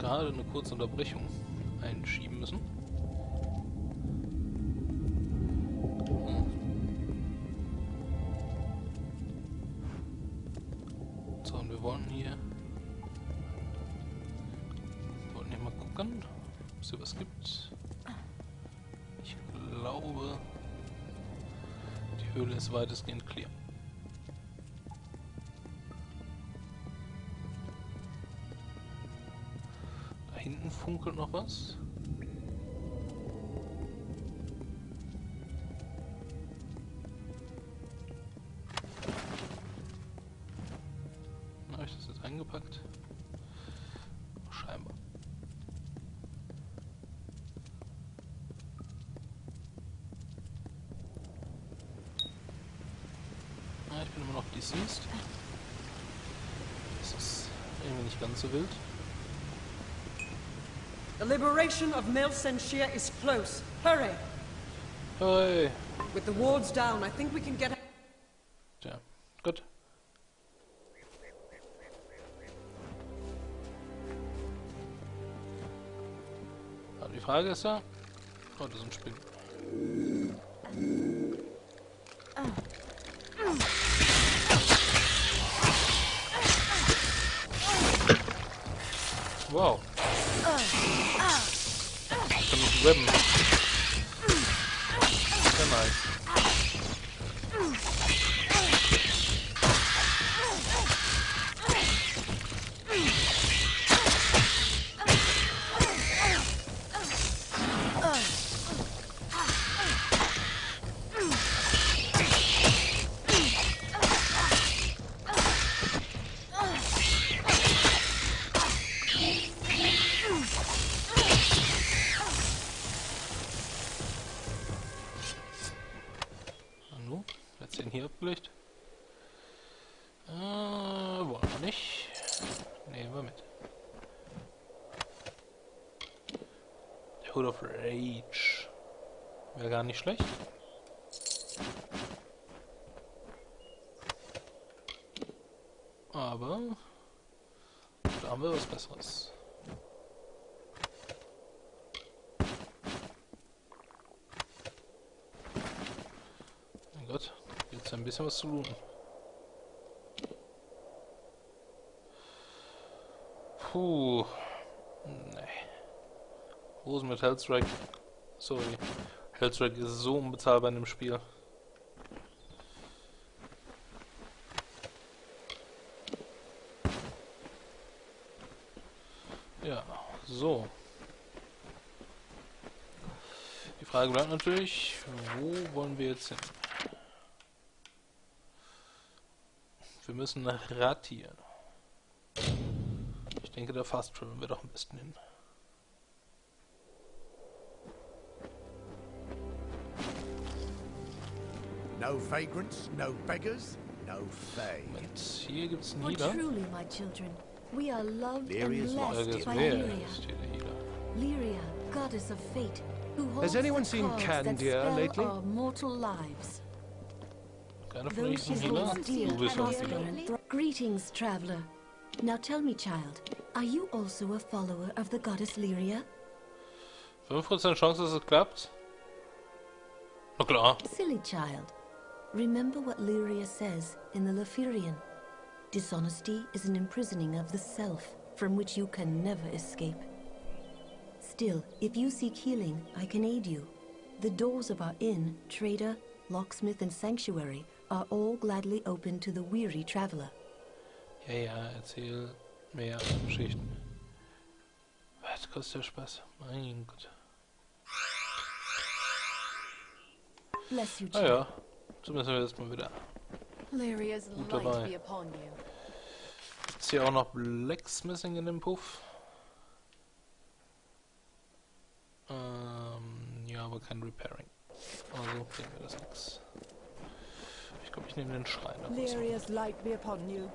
gerade eine kurze Unterbrechung einschieben müssen. So, und wir wollten hier mal gucken, ob es hier was gibt. Ich glaube, die Höhle ist weitestgehend clear. Da hinten funkelt noch was. Habe ich das jetzt eingepackt? Scheinbar. Ich bin immer noch deceased. Das ist irgendwie nicht ganz so wild. The liberation of Mil Senshir is close. Hurry! Hey. With the wards down, I think we can get... Tja, gut. Aber die Frage ist ja... Oh, das ist ein Spinnen. Wow. Ich kann mich webben. Sehr nice. Jetzt den hier abgelegt. Wollen wir nicht. Nehmen wir mit. Der Hood of Rage. Wäre gar nicht schlecht. Aber da haben wir was Besseres. Mein Gott, jetzt ein bisschen was zu tun. Puh. Nee. Hosen mit Hellstrike. Sorry. Hellstrike ist so unbezahlbar in dem Spiel. Ja, so. Die Frage bleibt natürlich, wo wollen wir jetzt hin? Wir müssen nach Ratir. Ich denke, der Fast Travel wird auch am besten hin. No vagrants, no beggars, no fae. Moment, hier gibt's einen For Healer. truly, my children, we are loved Lyria's and lost blessed it. by Wer Lyria. ist hier der Healer? Lyria, goddess of fate, who holds anyone the seen cards that Candia spell lately? our mortal lives. Keiner von Those euch she ein Healer? holds dear, Du bist schon ein prosper Healer. and Greetings, traveler. Now tell me, child, are you also a follower of the goddess Lyria? 5% Chance, dass es klappt? Na klar. Silly child. Remember what Lyria says in the Lefirian. Dishonesty is an imprisoning of the self, from which you can never escape. Still, if you seek healing, I can aid you. The doors of our inn, trader, locksmith, and sanctuary are all gladly open to the weary traveler. Ja, ja, erzähl mehr Geschichten. Was kostet der Spaß? Mein Gott. Bless you, Ah child. ja, zumindest sind wir jetzt mal wieder. Lyria's Gut light dabei. be upon you. Ist hier auch noch Blacksmithing in dem Puff? Ja, aber kein Repairing. Also bringt mir das nichts. Ich glaube, ich nehme den Schreiner. Lyria's light be upon you.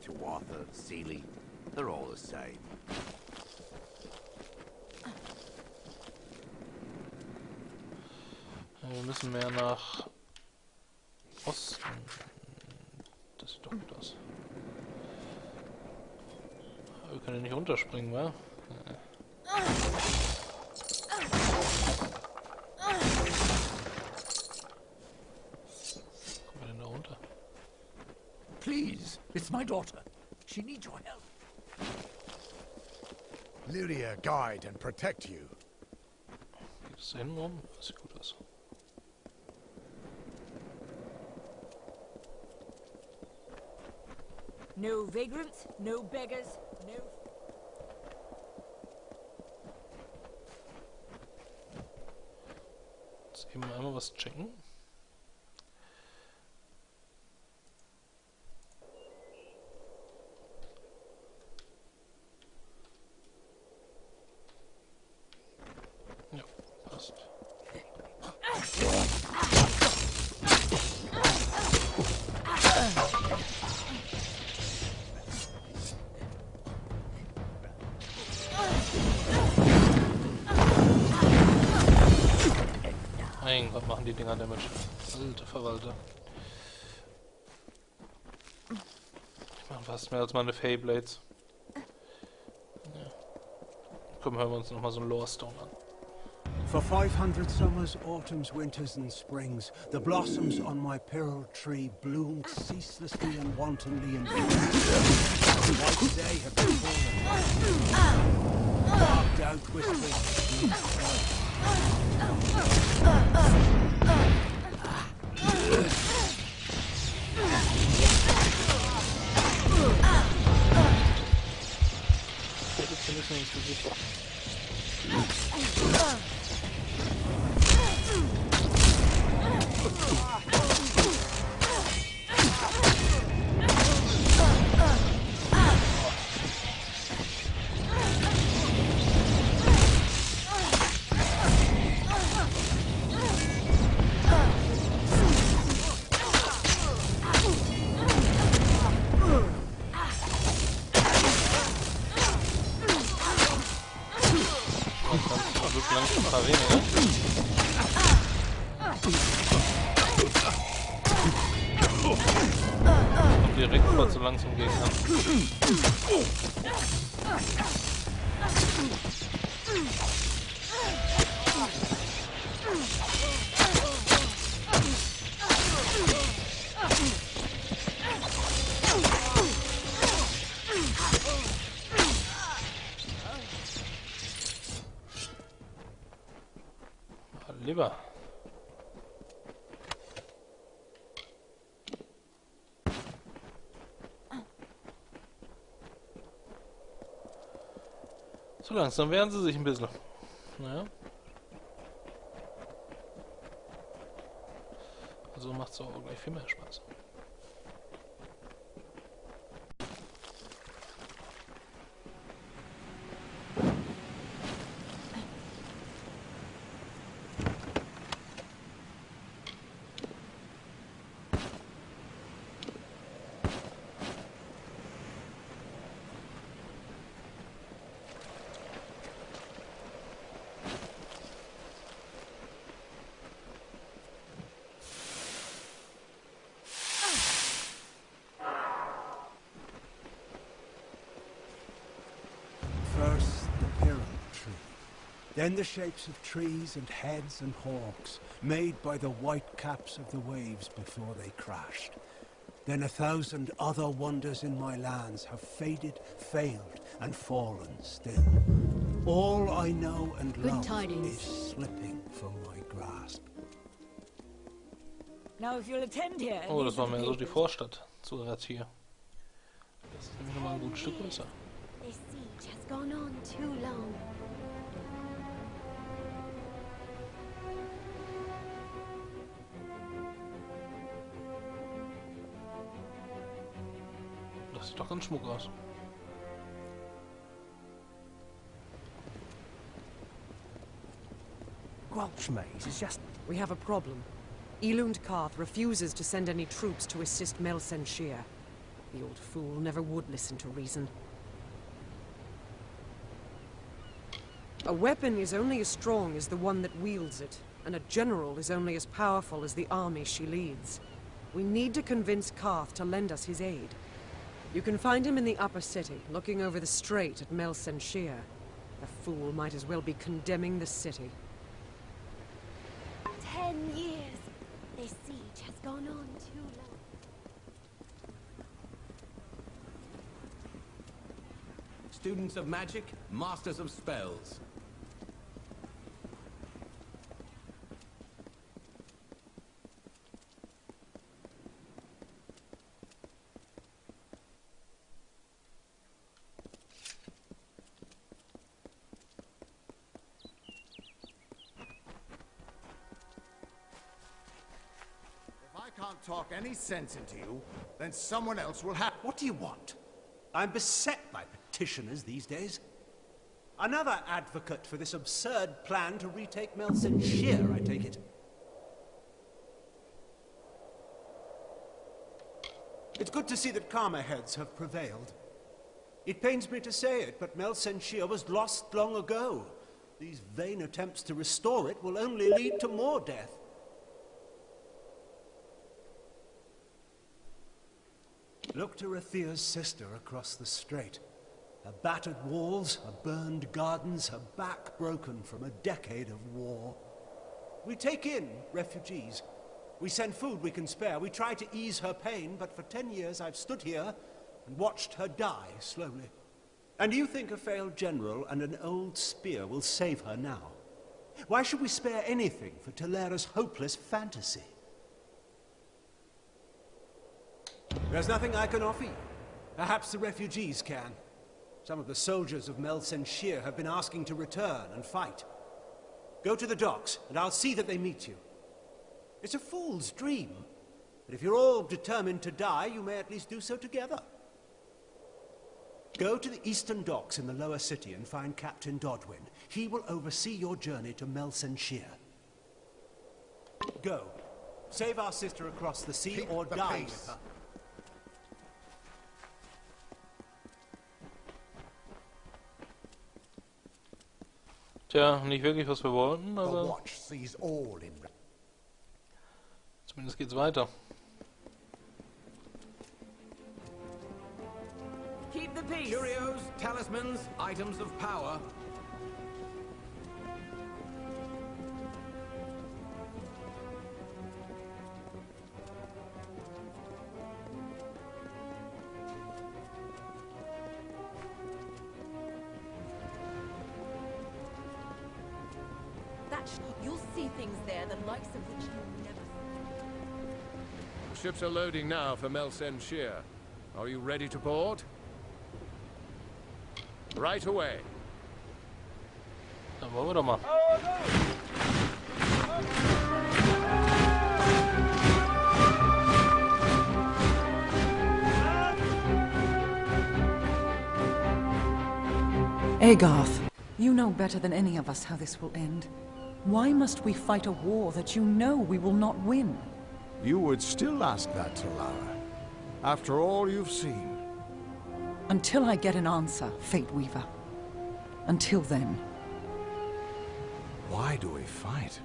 Tuatha, Sealy, they're all the same. Wir müssen mehr nach Osten. das sieht doch gut aus. Aber wir können ja nicht runterspringen, wa? Kommen wir denn da runter? Please, it's my daughter. She needs your help. Lyria, guide and protect you. Geht es da hinten rum? Das sieht gut aus. No vagrants, no beggars, no... Jetzt eben einmal was checken. Ja, passt. Mein Gott, machen die Dinger Damage. Alte Verwalter. Die machen fast mehr als meine Feyblades. Ja. Komm, hören wir uns nochmal so einen Lore Stone an. For 500 summers, autumns, winters, and springs, the blossoms on my pearl tree bloomed ceaselessly and wantonly in white day have been fallen. Dark doubt whispers. Jetzt ein bisschen ins Gesicht. Langsam ein paar weniger. Kommt direkt vor zu langsam Gegner. Lieber. So langsam wehren sie sich ein bisschen. Naja. Also macht es auch gleich viel mehr Spaß. First, the pyramid tree. Then the shapes of trees and heads and hawks, made by the white caps of the waves before they crashed. Then 1,000 other wonders in my lands have faded, failed, and fallen still. All I know and love is slipping from my grasp. Now if you'll attend here... Oh, das war mehr so die Vorstadt zu Ratir. Das ist nämlich nochmal ein gutes Stück größer. This siege has gone on too long. Das sieht doch ganz schmuck aus. Welsh Maze is just... We have a problem. Elund Karth refuses to send any troops to assist Melsenshir. The old fool never would listen to reason. A weapon is only as strong as the one that wields it, and a general is only as powerful as the army she leads. We need to convince Karth to lend us his aid. You can find him in the upper city, looking over the strait at Mel Senshir. The fool might as well be condemning the city. 10 years. This siege has gone on too long. Students of magic, masters of spells. If I can't talk any sense into you, then someone else will have. What do you want? I'm beset by petitioners these days. Another advocate for this absurd plan to retake Mel Senshir, I take it. It's good to see that calmer heads have prevailed. It pains me to say it, but Mel Senshir was lost long ago. These vain attempts to restore it will only lead to more death. Look to Rathia's sister across the strait. Her battered walls, her burned gardens, her back broken from a decade of war. We take in refugees. We send food we can spare. We try to ease her pain, but for 10 years I've stood here and watched her die slowly. And you think a failed general and an old spear will save her now? Why should we spare anything for Talera's hopeless fantasy? There's nothing I can offer you. Perhaps the refugees can. Some of the soldiers of Mel Senshir have been asking to return and fight. Go to the docks, and I'll see that they meet you. It's a fool's dream, but if you're all determined to die, you may at least do so together. Go to the eastern docks in the lower city and find Captain Dodwin. He will oversee your journey to Mel Senshir. Go. Save our sister across the sea or die with her. Tja, nicht wirklich, was wir wollten, aber zumindest geht's weiter. Keep the peace. Curios, talismans, items of power. You'll see things there, the likes of which you'll never see. Ships are loading now for Mel Senshir. Are you ready to board? Right away. Dann wollen wir doch mal. Agarth, you know better than any of us how this will end. Why must we fight a war that you know we will not win? You would still ask that, Talara, after all you've seen. Until I get an answer, Fate Weaver. Until then. Why do we fight?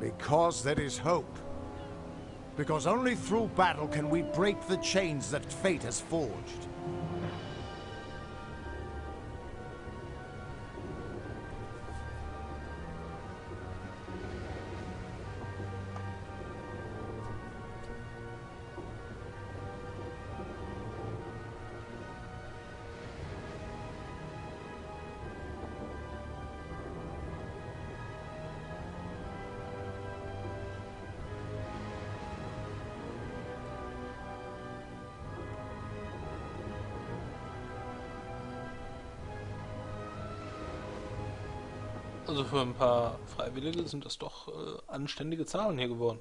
Because there is hope. Because only through battle can we break the chains that fate has forged. Also für ein paar Freiwillige sind das doch anständige Zahlen hier geworden.